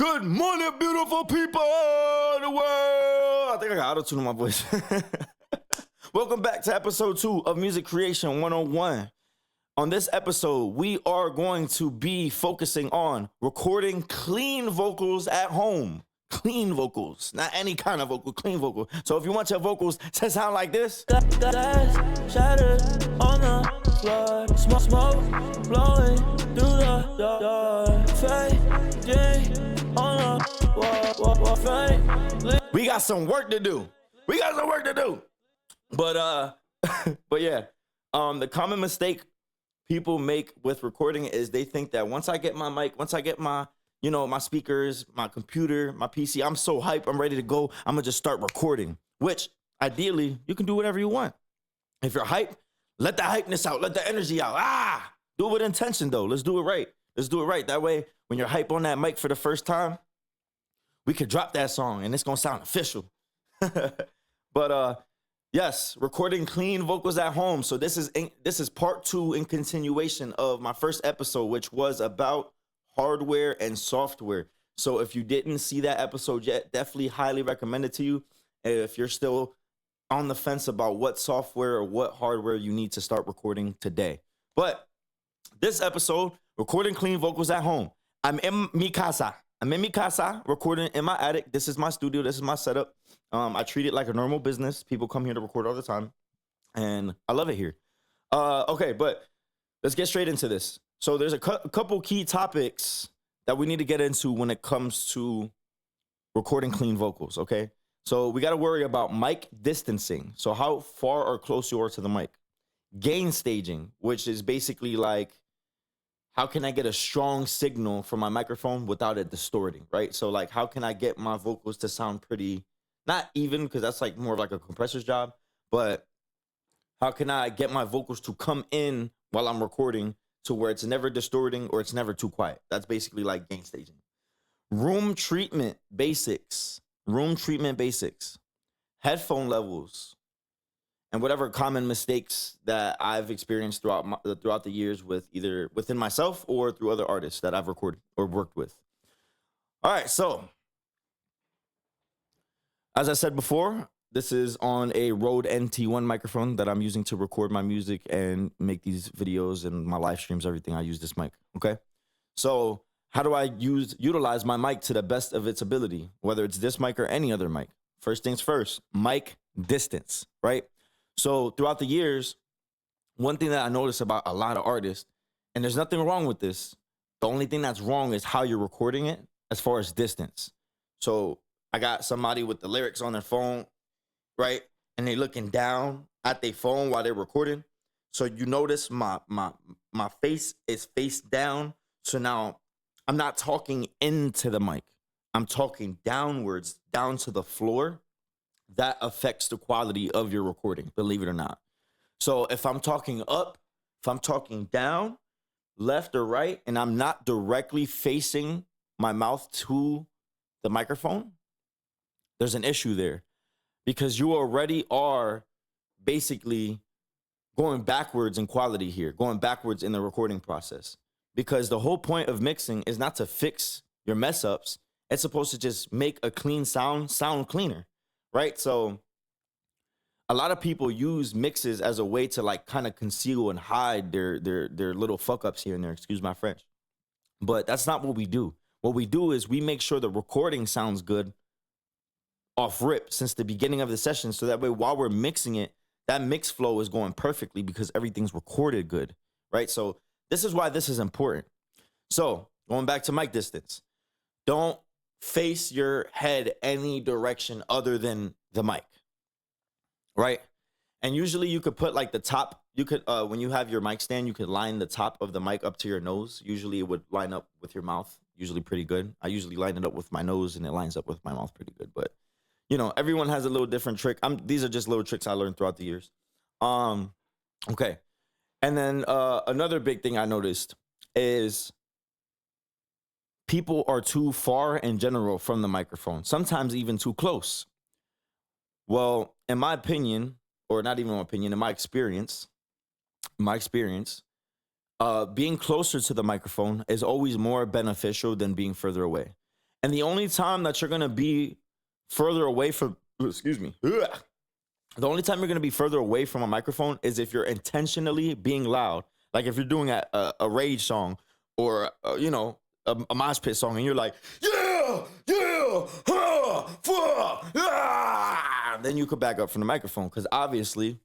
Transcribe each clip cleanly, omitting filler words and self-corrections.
Good morning, beautiful people of the world. I think I got auto-tune in my voice. Welcome back to episode 2 of Music Creation 101. On this episode, we are going to be focusing on recording clean vocals at home. Clean vocals, not any kind of vocal, clean vocal. So if you want your vocals to sound like this, Glass shattered on the floor, smoke blowing through the door, fading on the wall, fading. we got some work to do. But but yeah, the common mistake people make with recording is they think that once I get my mic, once I get my my speakers, my computer, my PC, I'm so hype, I'm ready to go. I'm gonna just start recording, which ideally you can do whatever you want. If you're hype, let the hypeness out, let the energy out. Do it with intention though. Let's do it right. That way, when you're hype on that mic for the first time, we could drop that song and it's gonna sound official. But yes, recording clean vocals at home. So this is part 2 in continuation of my first episode, which was about hardware and software. So if you didn't see that episode yet, definitely highly recommend it to you. If you're still on the fence about what software or what hardware you need to start recording today. But this episode, recording clean vocals at home. I'm in mi casa, recording in my attic. This is my studio. This is my setup. I treat it like a normal business. People come here to record all the time, and I love it here. Okay, but let's get straight into this. So there's a couple key topics that we need to get into when it comes to recording clean vocals, okay? So we got to worry about mic distancing. So how far or close you are to the mic. Gain staging, which is basically like, how can I get a strong signal from my microphone without it distorting, right? So like, how can I get my vocals to sound pretty, not even, because that's like more of like a compressor's job, but how can I get my vocals to come in while I'm recording to where it's never distorting or it's never too quiet? That's basically like gain staging. Room treatment basics, headphone levels, and whatever common mistakes that I've experienced throughout the years with either within myself or through other artists that I've recorded or worked with. All right, so as I said before, this is on a Rode NT1 microphone that I'm using to record my music and make these videos and my live streams, everything. I use this mic, okay? So how do I utilize my mic to the best of its ability, whether it's this mic or any other mic? First things first, mic distance, right? So throughout the years, one thing that I noticed about a lot of artists, and there's nothing wrong with this, the only thing that's wrong is how you're recording it as far as distance. So I got somebody with the lyrics on their phone, right? And they looking down at their phone while they're recording. So you notice my face is face down. So now I'm not talking into the mic. I'm talking downwards, down to the floor. That affects the quality of your recording, believe it or not. So if I'm talking up, if I'm talking down, left or right, and I'm not directly facing my mouth to the microphone, there's an issue there. Because you already are basically going backwards in quality here, going backwards in the recording process. Because the whole point of mixing is not to fix your mess ups. It's supposed to just make a clean sound cleaner, right? So a lot of people use mixes as a way to like kind of conceal and hide their little fuck ups here and there, excuse my French. But that's not what we do. What we do is we make sure the recording sounds good off rip since the beginning of the session, so that way while we're mixing it, that mix flow is going perfectly because everything's recorded good, right? So this is why this is important. So going back to mic distance, don't face your head any direction other than the mic, right? And usually you could put like the top, you could when you have your mic stand, you could line the top of the mic up to your nose. Usually it would line up with your mouth, usually pretty good. I usually line it up with my nose and it lines up with my mouth pretty good, but everyone has a little different trick. These are just little tricks I learned throughout the years. Okay. And then another big thing I noticed is people are too far in general from the microphone, sometimes even too close. Well, in my opinion, or not even my opinion, in my experience, being closer to the microphone is always more beneficial than being further away. And the only time that you're going to be further away from, excuse me, the only time you're going to be further away from a microphone is if you're intentionally being loud. Like if you're doing a rage song or, you know, a mosh pit song and you're like, yeah, yeah, then you could back up from the microphone, because obviously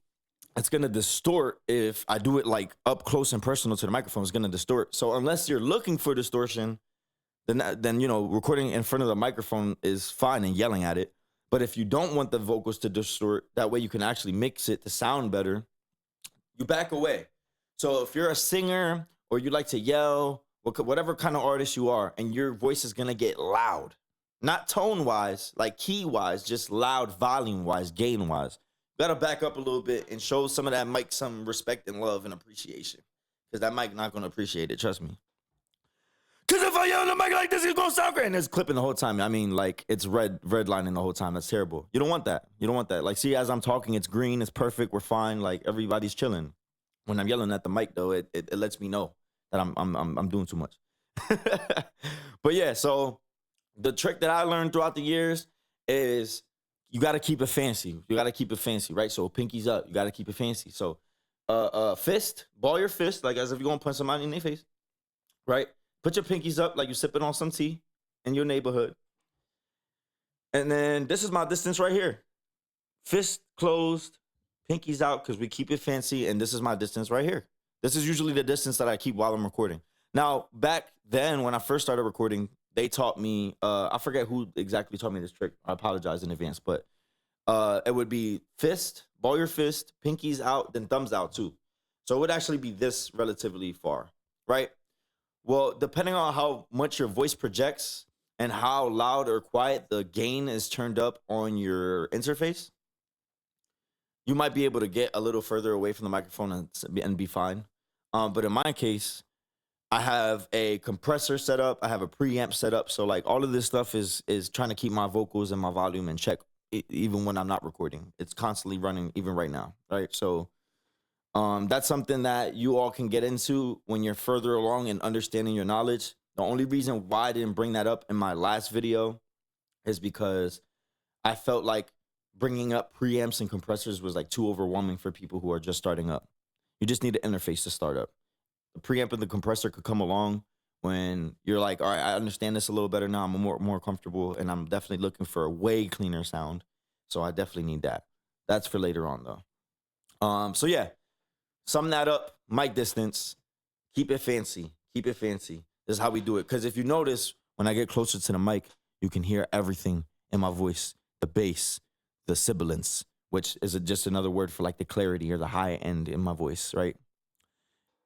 it's going to distort. If I do it like up close and personal to the microphone, it's going to distort. So unless you're looking for distortion, then you know, recording in front of the microphone is fine and yelling at it. But if you don't want the vocals to distort, that way you can actually mix it to sound better, you back away. So if you're a singer or you like to yell, whatever kind of artist you are, and your voice is going to get loud, not tone-wise, like key-wise, just loud, volume-wise, gain-wise, you got to back up a little bit and show some of that mic some respect and love and appreciation, because that mic not going to appreciate it, trust me. Because if I yell on the mic like this, it's going to sound great. And it's clipping the whole time. I mean, like, it's redlining the whole time. That's terrible. You don't want that. You don't want that. Like, see, as I'm talking, it's green. It's perfect. We're fine. Like, everybody's chilling. When I'm yelling at the mic, though, it lets me know that I'm doing too much. But, yeah, so the trick that I learned throughout the years is you got to keep it fancy. You got to keep it fancy, right? So pinkies up. You got to keep it fancy. So fist, ball your fist, like as if you're going to punch somebody in their face, right? Put your pinkies up like you're sipping on some tea in your neighborhood. And then this is my distance right here. Fist closed, pinkies out, because we keep it fancy. And this is my distance right here. This is usually the distance that I keep while I'm recording. Now, back then when I first started recording, they taught me, I forget who exactly taught me this trick. I apologize in advance, but it would be fist, ball your fist, pinkies out, then thumbs out too. So it would actually be this relatively far, right? Well, depending on how much your voice projects and how loud or quiet the gain is turned up on your interface, you might be able to get a little further away from the microphone and be fine. But in my case, I have a compressor set up. I have a preamp set up. So like all of this stuff is trying to keep my vocals and my volume in check, even when I'm not recording. It's constantly running, even right now, right? So that's something that you all can get into when you're further along in understanding your knowledge. The only reason why I didn't bring that up in my last video is because I felt like bringing up preamps and compressors was like too overwhelming for people who are just starting up. You just need an interface to start up. The preamp and the compressor could come along when you're like, all right, I understand this a little better now. I'm more comfortable, and I'm definitely looking for a way cleaner sound. So I definitely need that. That's for later on though. So yeah. Sum that up, mic distance, keep it fancy, keep it fancy. This is how we do it. Because if you notice, when I get closer to the mic, you can hear everything in my voice, the bass, the sibilance, which is just another word for like the clarity or the high end in my voice, right?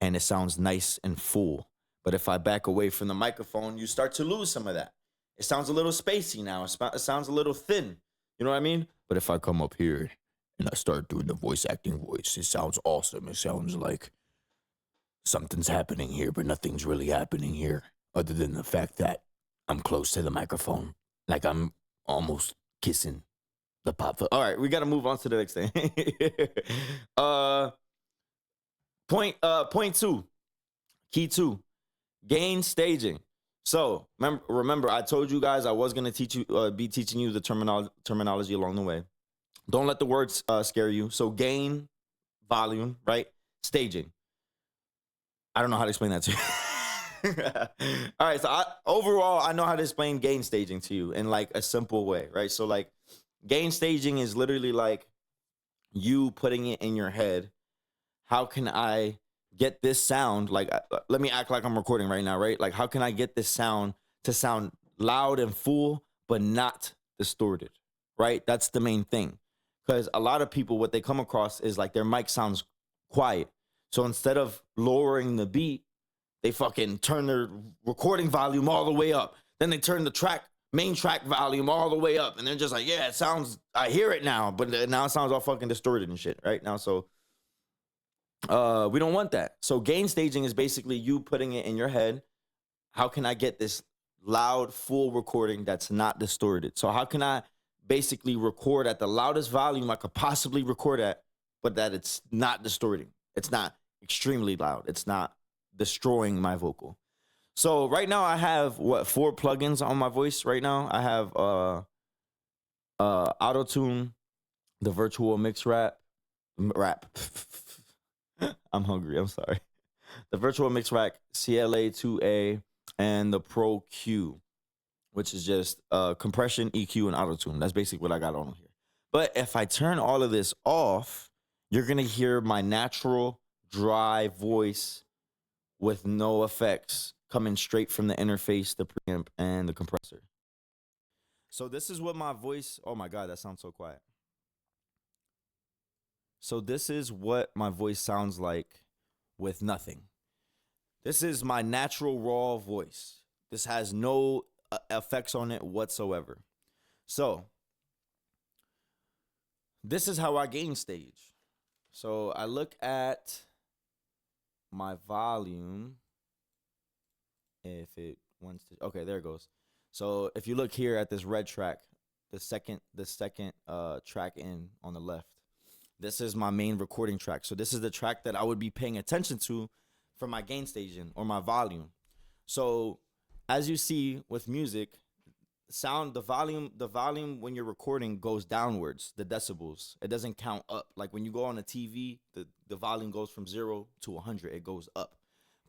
And it sounds nice and full. But if I back away from the microphone, you start to lose some of that. It sounds a little spacey now. It sounds a little thin. You know what I mean? But if I come up here and I start doing the voice acting voice, it sounds awesome. It sounds like something's happening here, but nothing's really happening here other than the fact that I'm close to the microphone. Like I'm almost kissing the pop. All right, we got to move on to the next thing. Point two, key two, gain staging. So remember, I told you guys I was going to be teaching you the terminology along the way. Don't let the words scare you. So gain, volume, right? Staging. I don't know how to explain that to you. All right. So overall, I know how to explain gain staging to you in like a simple way, right? So like gain staging is literally like you putting it in your head. How can I get this sound? Like, let me act like I'm recording right now, right? Like, how can I get this sound to sound loud and full, but not distorted, right? That's the main thing. Because a lot of people, what they come across is like their mic sounds quiet. So instead of lowering the beat, they fucking turn their recording volume all the way up. Then they turn the main track volume all the way up. And they're just like, yeah, it sounds, I hear it now. But now it sounds all fucking distorted and shit right now. So we don't want that. So gain staging is basically you putting it in your head. How can I get this loud, full recording that's not distorted? So how can I basically record at the loudest volume I could possibly record at, but that it's not distorting? It's not extremely loud. It's not destroying my vocal. So right now I have what 4 plugins on my voice right now. I have auto tune, the virtual mix rap. I'm hungry. I'm sorry. The virtual mix rack CLA 2A and the Pro Q, which is just compression, EQ, and auto tune. That's basically what I got on here. But if I turn all of this off, you're gonna hear my natural dry voice with no effects coming straight from the interface, the preamp, and the compressor. So this is what my voice, oh my God, that sounds so quiet. So this is what my voice sounds like with nothing. This is my natural raw voice. This has no effects on it whatsoever. So this is how I gain stage. So I look at my volume. If it wants to, okay, there it goes. So if you look here at this red track, the second track in on the left, this is my main recording track. So this is the track that I would be paying attention to for my gain staging or my volume. So as you see with music, the volume when you're recording goes downwards, the decibels. It doesn't count up. Like when you go on a TV, the volume goes from 0 to 100, it goes up.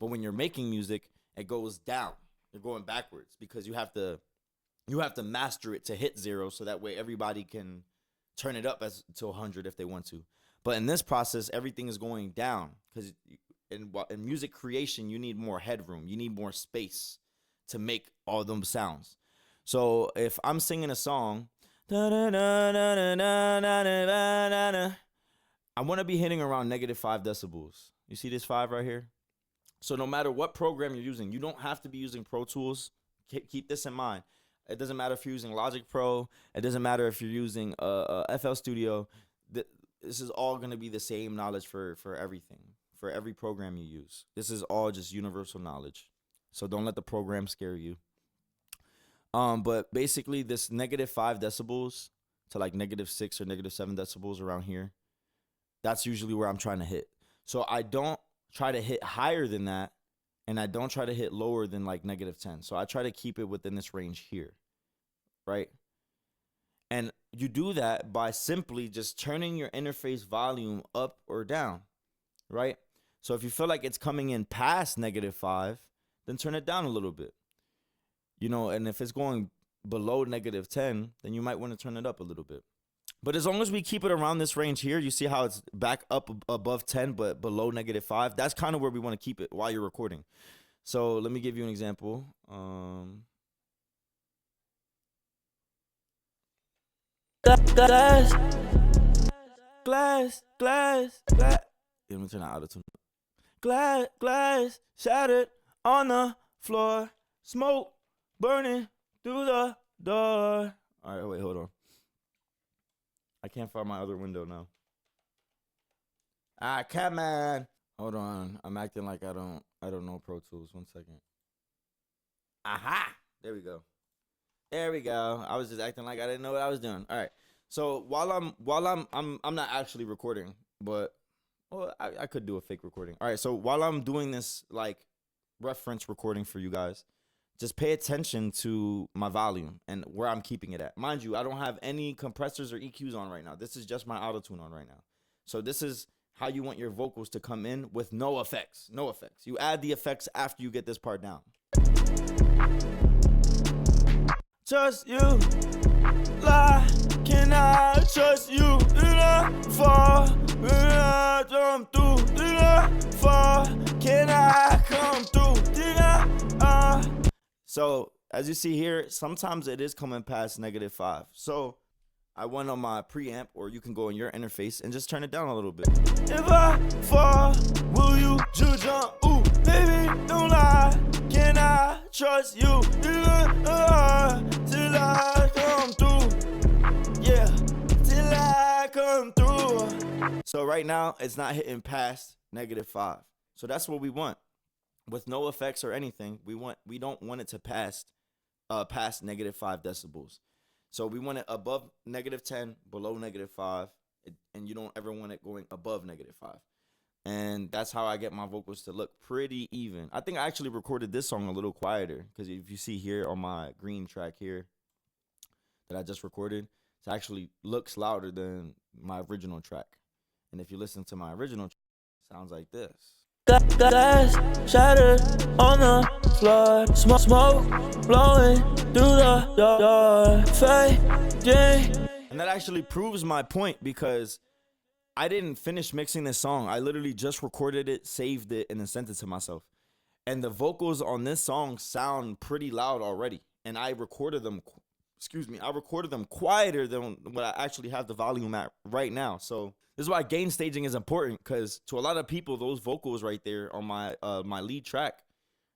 But when you're making music, it goes down. You're going backwards because you have to master it to hit 0 so that way everybody can turn it up to 100 if they want to. But in this process, everything is going down because in music creation, you need more headroom. You need more space to make all them sounds. So if I'm singing a song, I want to be hitting around -5 decibels. You see this 5 right here? So no matter what program you're using, you don't have to be using Pro Tools. Keep this in mind. It doesn't matter if you're using Logic Pro. It doesn't matter if you're using FL Studio. This is all going to be the same knowledge for everything, for every program you use. This is all just universal knowledge. So don't let the program scare you. But basically this -5 decibels to like -6 or -7 decibels around here, that's usually where I'm trying to hit. So I don't try to hit higher than that, and I don't try to hit lower than like -10. So I try to keep it within this range here, right? And you do that by simply just turning your interface volume up or down, right? So if you feel like it's coming in past -5, then turn it down a little bit. You know, and if it's going below -10, then you might want to turn it up a little bit. But as long as we keep it around this range here, you see how it's back up above 10, but below -5. That's kind of where we want to keep it while you're recording. So let me give you an example. Glass. Let me turn that auto tune. Glass shattered on the floor. Smoke burning through the door. All right, wait, hold on. I can't find my other window now. Come on. Hold on. I'm acting like I don't know Pro Tools. 1 second. Aha! There we go. I was just acting like I didn't know what I was doing. All right. So while I'm not actually recording, but I could do a fake recording. All right. So while I'm doing this like reference recording for you guys, just pay attention to my volume and where I'm keeping it at. Mind you, I don't have any compressors or EQs on right now. This is just my auto-tune on right now. So this is how you want your vocals to come in with no effects. No effects. You add the effects after you get this part down. Trust you, lie, can I trust you? Did I fall? Did I come through? Did I fall? Can I come through? Did I? So as you see here, sometimes it is coming past -5. So I went on my preamp, or you can go in your interface and just turn it down a little bit. If I fall, will you jump? Ooh, baby, don't lie. Can I trust you? Till I come through. Yeah, till I come through. So right now, it's not hitting past -5. So that's what we want. With no effects or anything, we don't want it to past -5 decibels. So we want it above -10, below -5, and you don't ever want it going above -5. And that's how I get my vocals to look pretty even. I think I actually recorded this song a little quieter because if you see here on my green track here that I just recorded, it actually looks louder than my original track. And if you listen to my original track, it sounds like this. Glass shattered on the floor, smoke blowing through the door, fading. And that actually proves my point because I didn't finish mixing this song. I literally just recorded it, saved it, and then sent it to myself. And the vocals on this song sound pretty loud already. And I recorded them, I recorded them quieter than what I actually have the volume at right now. So this is why gain staging is important, because to a lot of people, those vocals right there on my my lead track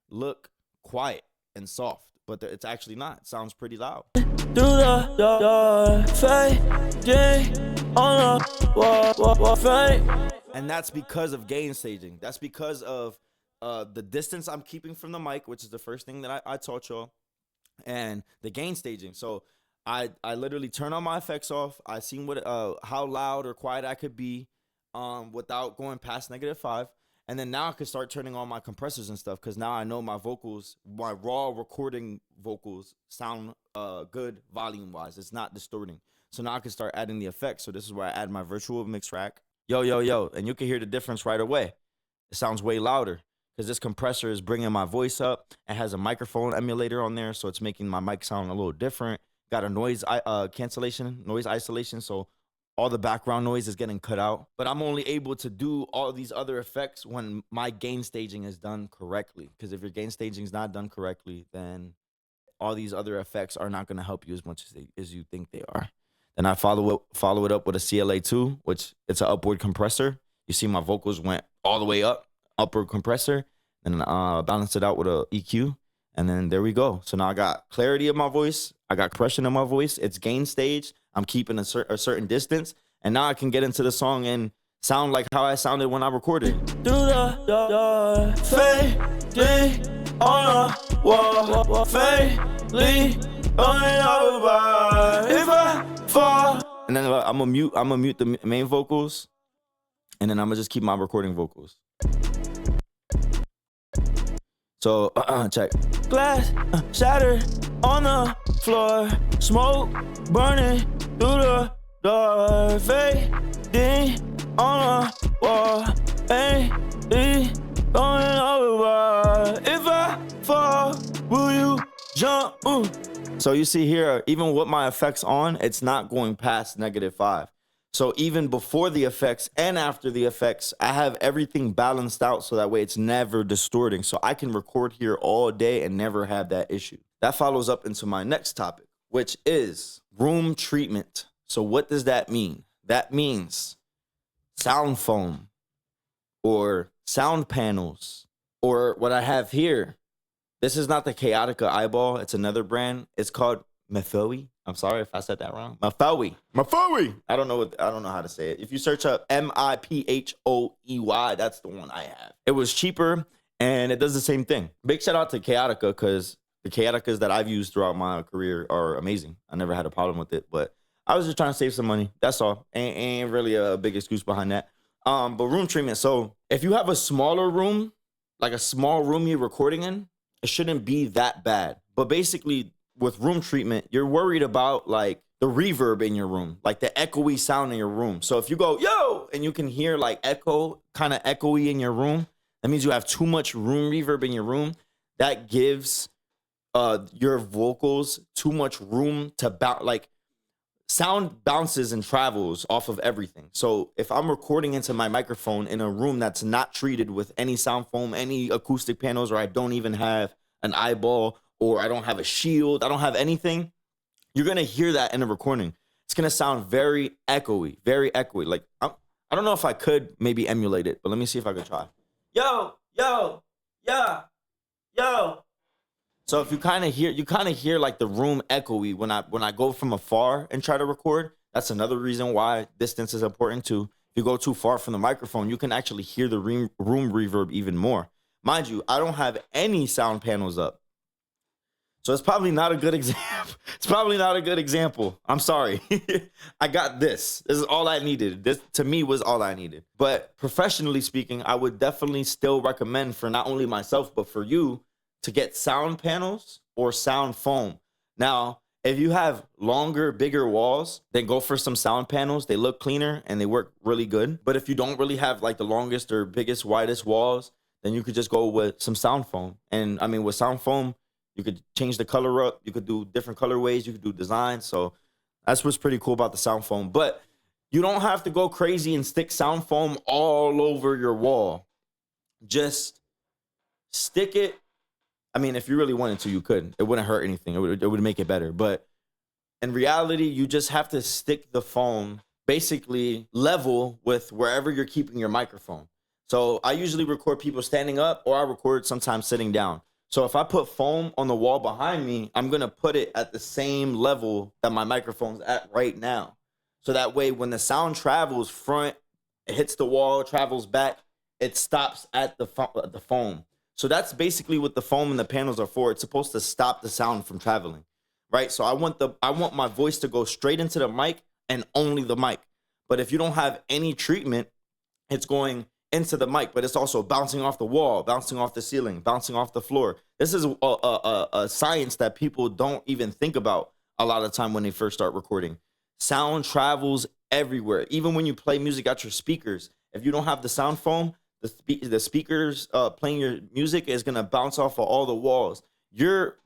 look quiet and soft, but it's actually not. It sounds pretty loud. Through the door, fading on the wall, fading. And that's because of gain staging. That's because of the distance I'm keeping from the mic, which is the first thing that I taught y'all, and the gain staging. So I literally turn all my effects off. I seen what how loud or quiet I could be without going past -5. And then now I could start turning on my compressors and stuff, because now I know my vocals, my raw recording vocals sound good volume wise. It's not distorting. So now I can start adding the effects. So this is where I add my virtual mix rack. Yo, yo, yo. And you can hear the difference right away. It sounds way louder because this compressor is bringing my voice up. It has a microphone emulator on there, so it's making my mic sound a little different. Got a noise cancellation, noise isolation, so all the background noise is getting cut out. But I'm only able to do all these other effects when my gain staging is done correctly. Because if your gain staging is not done correctly, then all these other effects are not going to help you as much as you think they are. Then I follow it up with a CLA2, which it's an upward compressor. You see my vocals went all the way up, upward compressor, and balance it out with a EQ. And then there we go. So now I got clarity of my voice. I got compression of my voice. It's gain stage. I'm keeping a certain distance. And now I can get into the song and sound like how I sounded when I recorded. Through the door, fading on the wall, fading over. If I fall. And then I'm gonna mute the main vocals. And then I'm gonna just keep my recording vocals. So, check. Glass shattered on the floor, smoke burning through the door, fading on the wall, ain't going over. If I fall, will you jump? Ooh. So you see here, even with my effects on, it's not going past -5. So even before the effects and after the effects, I have everything balanced out so that way it's never distorting. So I can record here all day and never have that issue. That follows up into my next topic, which is room treatment. So what does that mean? That means sound foam or sound panels, or what I have here. This is not the Chaotica eyeball. It's another brand. It's called Mafoe. I'm sorry if I said that wrong. Mafoe. I don't know how to say it. If you search up MIPHOEY, that's the one I have. It was cheaper and it does the same thing. Big shout out to Chaotica, because the Chaoticas that I've used throughout my career are amazing. I never had a problem with it, but I was just trying to save some money. That's all. Ain't really a big excuse behind that. But room treatment. So if you have a smaller room, like a small room you're recording in, it shouldn't be that bad. But basically, with room treatment, you're worried about like the reverb in your room, like the echoey sound in your room. So if you go, yo, and you can hear like echo, kind of echoey in your room, that means you have too much room reverb in your room. That gives your vocals too much room to bounce. Like sound bounces and travels off of everything. So if I'm recording into my microphone in a room that's not treated with any sound foam, any acoustic panels, or I don't even have an eyeball, or I don't have a shield, I don't have anything, you're gonna hear that in the recording. It's gonna sound very echoey, very echoey. Like, I don't know if I could maybe emulate it, but let me see if I could try. Yo, yo, yeah, yo. So if you kind of hear like the room echoey when I go from afar and try to record. That's another reason why distance is important too. If you go too far from the microphone, you can actually hear the room reverb even more. Mind you, I don't have any sound panels up. So it's probably not a good example. It's probably not a good example. I'm sorry. I got this. This is all I needed. This to me was all I needed. But professionally speaking, I would definitely still recommend for not only myself, but for you to get sound panels or sound foam. Now, if you have longer, bigger walls, then go for some sound panels. They look cleaner and they work really good. But if you don't really have like the longest or biggest, widest walls, then you could just go with some sound foam. And I mean, with sound foam, you could change the color up. You could do different colorways. You could do designs. So that's what's pretty cool about the sound foam. But you don't have to go crazy and stick sound foam all over your wall. Just stick it. I mean, if you really wanted to, you could. It wouldn't hurt anything. It would make it better. But in reality, you just have to stick the foam basically level with wherever you're keeping your microphone. So I usually record people standing up, or I record sometimes sitting down. So if I put foam on the wall behind me, I'm going to put it at the same level that my microphone's at right now. So that way, when the sound travels front, it hits the wall, travels back, it stops at the foam. So that's basically what the foam and the panels are for. It's supposed to stop the sound from traveling, right? So I want my voice to go straight into the mic and only the mic. But if you don't have any treatment, it's going into the mic, but it's also bouncing off the wall, bouncing off the ceiling, bouncing off the floor. This is a science that people don't even think about a lot of the time when they first start recording. Sound travels everywhere. Even when you play music at your speakers, if you don't have the sound foam, the speakers playing your music is gonna bounce off of all the walls. Your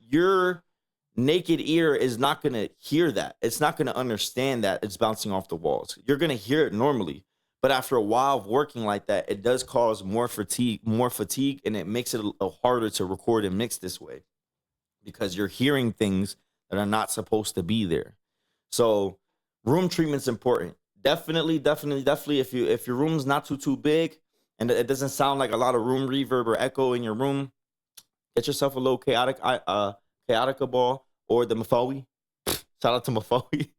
naked ear is not gonna hear that. It's not gonna understand that it's bouncing off the walls. You're gonna hear it normally. But after a while of working like that, it does cause more fatigue, and it makes it a harder to record and mix this way because you're hearing things that are not supposed to be there. So room treatment's important. Definitely. If your room's not too big and it doesn't sound like a lot of room reverb or echo in your room, get yourself a little chaotica ball or the Mafoe. Shout out to Mafoe.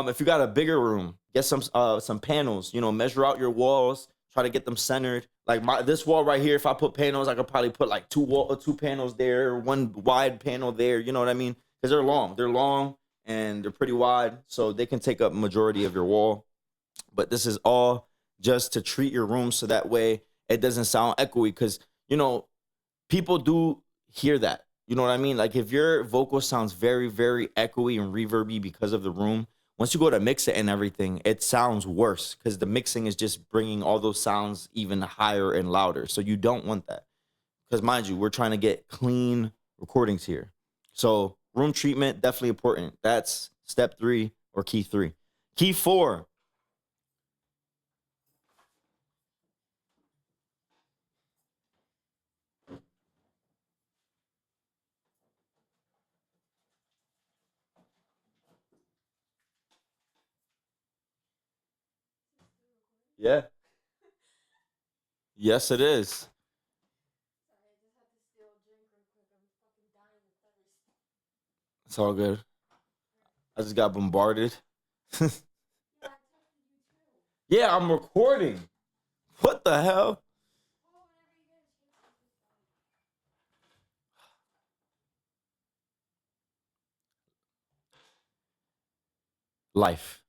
If you got a bigger room, get some panels, measure out your walls, try to get them centered. Like this wall right here, if I put panels, I could probably put like two panels there, one wide panel there, you know what I mean? Because they're long and they're pretty wide, so they can take up majority of your wall. But this is all just to treat your room so that way it doesn't sound echoey, because, people do hear that. You know what I mean? Like if your vocal sounds very, very echoey and reverby because of the room, once you go to mix it and everything, it sounds worse because the mixing is just bringing all those sounds even higher and louder. So you don't want that, because mind you, we're trying to get clean recordings here. So room treatment, definitely important. That's step 3 or key 3. Key 4. Yeah. Yes, it is. It's all good. I just got bombarded. Yeah, I'm recording. What the hell? Life.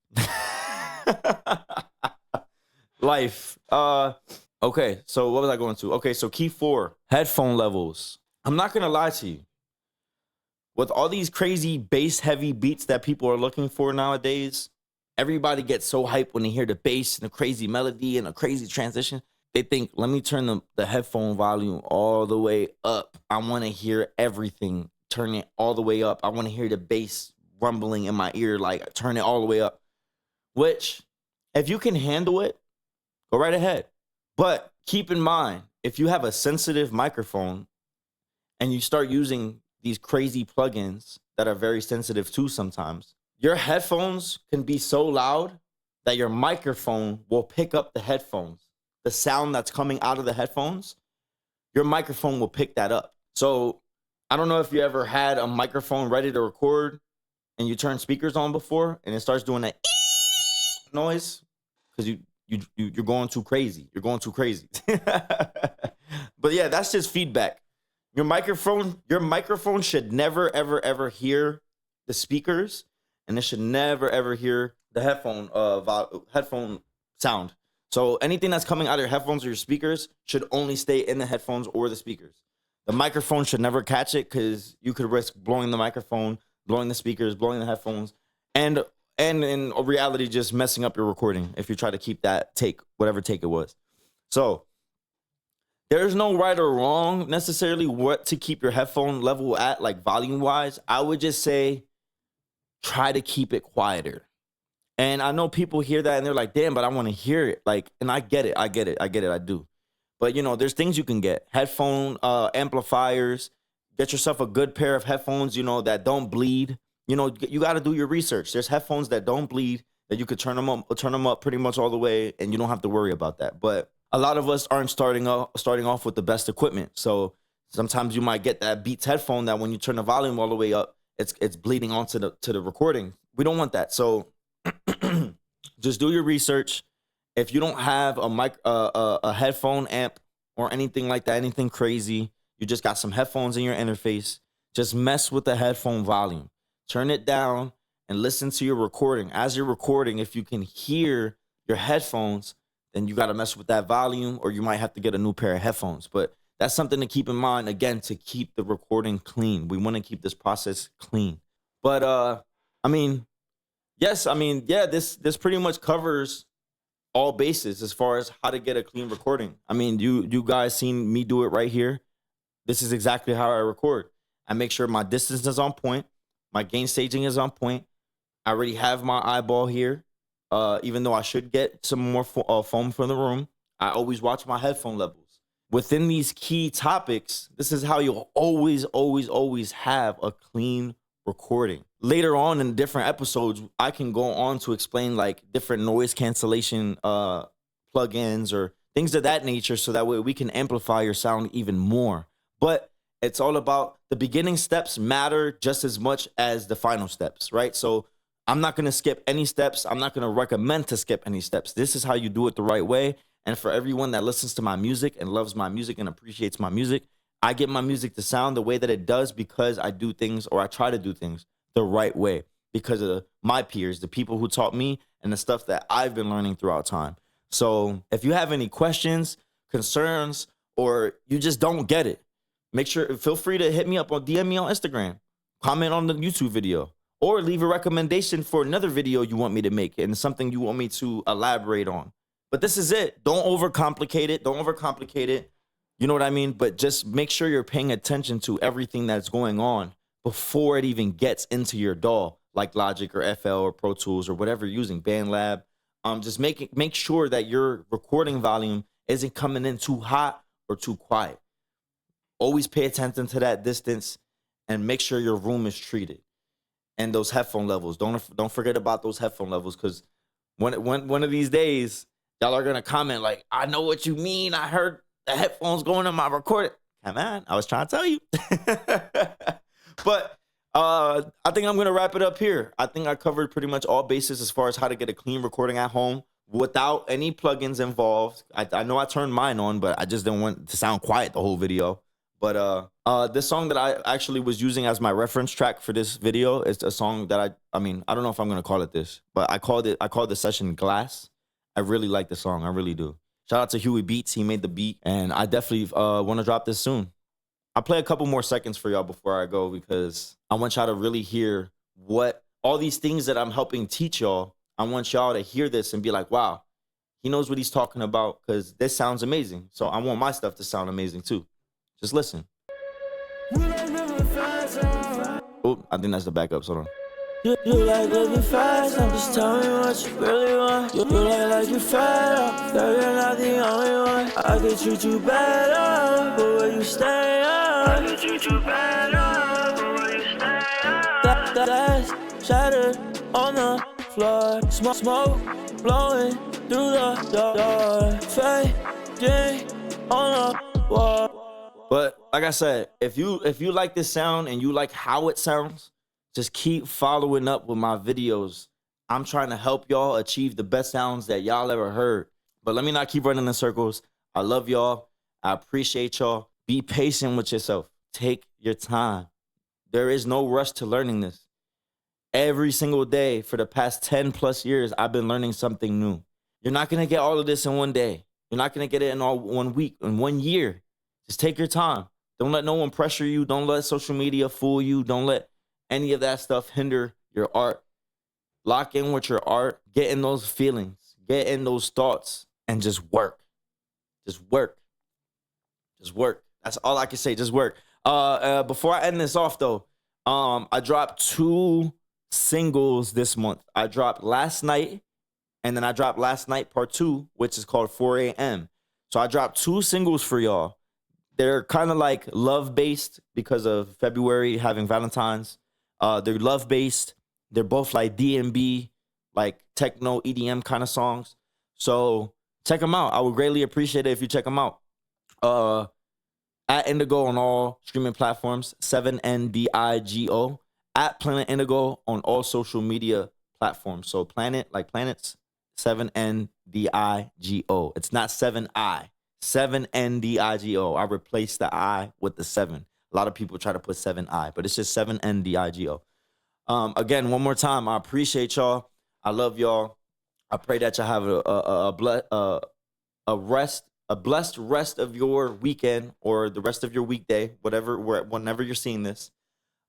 Life. Okay, so what was I going to? Okay, so key 4, headphone levels. I'm not gonna lie to you. With all these crazy bass heavy beats that people are looking for nowadays, everybody gets so hyped when they hear the bass and the crazy melody and a crazy transition. They think, let me turn the headphone volume all the way up. I want to hear everything. Turn it all the way up. I want to hear the bass rumbling in my ear, like turn it all the way up. Which, if you can handle it, go right ahead. But keep in mind, if you have a sensitive microphone and you start using these crazy plugins that are very sensitive too sometimes, your headphones can be so loud that your microphone will pick up the headphones. The sound that's coming out of the headphones, your microphone will pick that up. So I don't know if you ever had a microphone ready to record and you turn speakers on before and it starts doing that noise because you're going too crazy. You're going too crazy. But yeah, that's just feedback. Your microphone should never, ever, ever hear the speakers, and it should never, ever hear the headphone sound. So anything that's coming out of your headphones or your speakers should only stay in the headphones or the speakers. The microphone should never catch it, because you could risk blowing the microphone, blowing the speakers, blowing the headphones, and in reality, just messing up your recording if you try to keep that take, whatever take it was. So there's no right or wrong necessarily what to keep your headphone level at, like volume wise. I would just say try to keep it quieter. And I know people hear that and they're like, damn, but I want to hear it. Like, and I get it, I do. But you know, there's things you can get. Headphone amplifiers. Get yourself a good pair of headphones, you know, that don't bleed. You know, you got to do your research. There's headphones that don't bleed, that you could turn them up pretty much all the way, and you don't have to worry about that. But a lot of us aren't starting off with the best equipment. So sometimes you might get that Beats headphone that when you turn the volume all the way up, it's bleeding onto the recording. We don't want that. So just do your research. If you don't have a headphone amp or anything like that, anything crazy, you just got some headphones in your interface, just mess with the headphone volume. Turn it down and listen to your recording. As you're recording, if you can hear your headphones, then you got to mess with that volume, or you might have to get a new pair of headphones. But that's something to keep in mind, again, to keep the recording clean. We want to keep this process clean. But I mean, yes, I mean, yeah, this pretty much covers all bases as far as how to get a clean recording. I mean, you guys seen me do it right here. This is exactly how I record. I make sure my distance is on point. My gain staging is on point. I already have my eyeball here. Even though I should get some more foam from the room, I always watch my headphone levels. Within these key topics, this is how you'll always, always, always have a clean recording. Later on in different episodes, I can go on to explain like different noise cancellation plugins or things of that nature, so that way we can amplify your sound even more. But it's all about the beginning steps matter just as much as the final steps, right? So I'm not going to skip any steps. I'm not going to recommend to skip any steps. This is how you do it the right way. And for everyone that listens to my music and loves my music and appreciates my music, I get my music to sound the way that it does because I do things, or I try to do things the right way, because of my peers, the people who taught me, and the stuff that I've been learning throughout time. So if you have any questions, concerns, or you just don't get it, feel free to hit me up or DM me on Instagram, comment on the YouTube video, or leave a recommendation for another video you want me to make and something you want me to elaborate on. But this is it. Don't overcomplicate it. You know what I mean? But just make sure you're paying attention to everything that's going on before it even gets into your DAW, like Logic or FL or Pro Tools or whatever you're using, BandLab. Just make sure that your recording volume isn't coming in too hot or too quiet. Always pay attention to that distance and make sure your room is treated. And those headphone levels, don't forget about those headphone levels, because one of these days, y'all are gonna comment like, I know what you mean. I heard the headphones going in my recording. Come on, I was trying to tell you. But I think I'm gonna wrap it up here. I think I covered pretty much all bases as far as how to get a clean recording at home without any plugins involved. I know I turned mine on, but I just didn't want it to sound quiet the whole video. But this song that I actually was using as my reference track for this video is a song that I mean, I don't know if I'm gonna call it this, but I called the session Glass. I really like the song, I really do. Shout out to Huey Beats, he made the beat, and I definitely want to drop this soon. I'll play a couple more seconds for y'all before I go, because I want y'all to really hear what all these things that I'm helping teach y'all. I want y'all to hear this and be like, wow, he knows what he's talking about, because this sounds amazing. So I want my stuff to sound amazing too. Just listen. Oh, I think that's the backup. Hold on. You like living fast, just tell me what you really want. You like you're fed up, that you're not the only one. I could treat you better, but where you stay up. I could treat you better, but where you stay up. That's shattered on the floor. Smoke blowing through the door. Fading on the wall. But like I said, if you like this sound and you like how it sounds, just keep following up with my videos. I'm trying to help y'all achieve the best sounds that y'all ever heard. But let me not keep running in circles. I love y'all. I appreciate y'all. Be patient with yourself. Take your time. There is no rush to learning this. Every single day for the past 10 plus years, I've been learning something new. You're not going to get all of this in one day. You're not going to get it in all 1 week, in 1 year. Just take your time. Don't let no one pressure you. Don't let social media fool you. Don't let any of that stuff hinder your art. Lock in with your art. Get in those feelings. Get in those thoughts and just work. Just work. Just work. That's all I can say. Just work. Before I end this off, though, I dropped 2 singles this month. I dropped last night, and then I dropped last night part 2, which is called 4 a.m. So I dropped 2 singles for y'all. They're kind of like love-based because of February having Valentine's. They're love-based. They're both like D&B, like techno, EDM kind of songs. So check them out. I would greatly appreciate it if you check them out. At Indigo on all streaming platforms, 7NDIGO. At Planet Indigo on all social media platforms. So Planet, like planets, 7NDIGO. It's not 7I. 7NDIGO. I replaced the I with the 7. A lot of people try to put 7I, but it's just 7NDIGO. Again, one more time, I appreciate y'all. I love y'all. I pray that y'all have a blessed rest of your weekend or the rest of your weekday, whenever you're seeing this.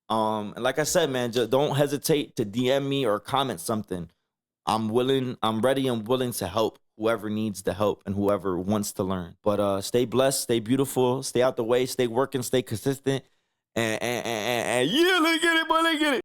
And like I said, man, just don't hesitate to DM me or comment something. I'm ready and willing to help whoever needs the help and whoever wants to learn. But stay blessed, stay beautiful, stay out the way, stay working, stay consistent. And yeah, let's get it, boy, let's get it.